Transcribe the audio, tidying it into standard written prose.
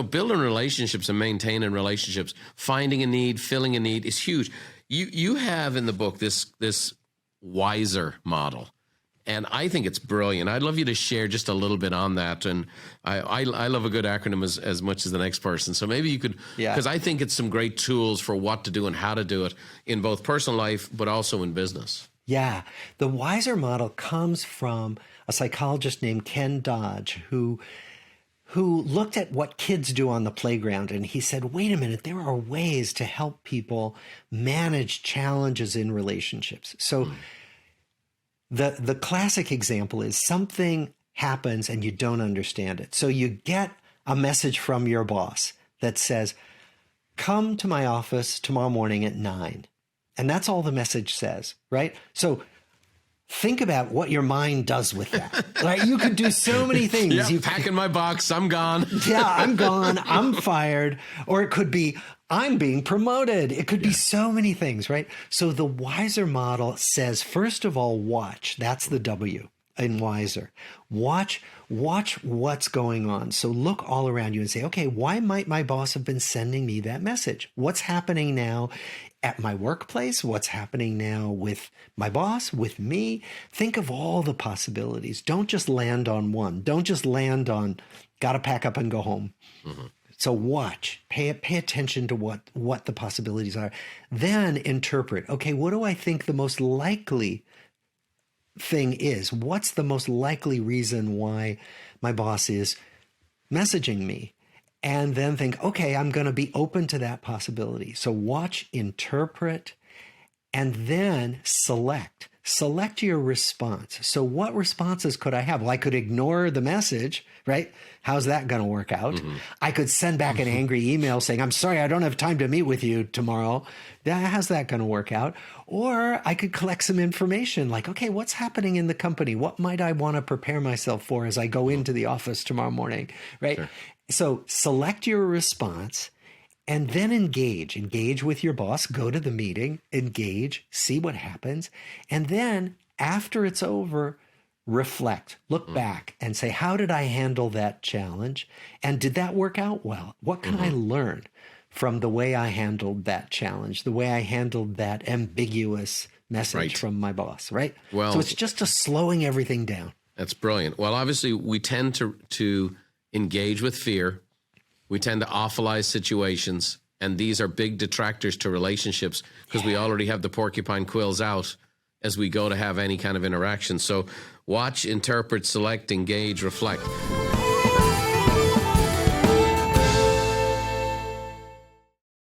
building relationships and maintaining relationships, finding a need, filling a need is huge. You have in the book this WISER model. And I think it's brilliant. I'd love you to share just a little bit on that. And I love a good acronym as much as the next person. So maybe you could, because I think it's some great tools for what to do and how to do it in both personal life, but also in business. Yeah. The WISER model comes from a psychologist named Ken Dodge, who looked at what kids do on the playground. And he said, wait a minute, there are ways to help people manage challenges in relationships. So the classic example is something happens and you don't understand it. So you get a message from your boss that says, come to my office tomorrow morning at 9. And that's all the message says, right? So think about what your mind does with that. Right? You could do so many things. Yeah, packing my box, I'm gone. Yeah, I'm gone, I'm fired. Or it could be, I'm being promoted. It could be so many things, right? So the WISER model says, first of all, watch. That's the W in WISER. Watch what's going on. So look all around you and say, okay, why might my boss have been sending me that message? What's happening now at my workplace? What's happening now with my boss, with me? Think of all the possibilities. Don't just land on one. Don't just land on, got to pack up and go home. Mm-hmm. So watch, pay attention to what the possibilities are. Then interpret, okay, what do I think the most likely thing is? What's the most likely reason why my boss is messaging me? And then think, okay, I'm going to be open to that possibility. So watch, interpret, and then select. Select your response. So what responses could I have? Well, I could ignore the message, right? How's that going to work out? Mm-hmm. I could send back an angry email saying, I'm sorry, I don't have time to meet with you tomorrow. How's that going to work out? Or I could collect some information like, okay, what's happening in the company? What might I want to prepare myself for as I go into the office tomorrow morning, right? Sure. So select your response and then engage with your boss, go to the meeting, engage, see what happens. And then after it's over, reflect, look back and say, how did I handle that challenge? And did that work out well? What can I learn from the way I handled that challenge, the way I handled that ambiguous message from my boss, right? Well, so it's just a slowing everything down. That's brilliant. Well, obviously we tend to engage with fear. We tend to awfulize situations, and these are big detractors to relationships because we already have the porcupine quills out as we go to have any kind of interaction. So watch, interpret, select, engage, reflect.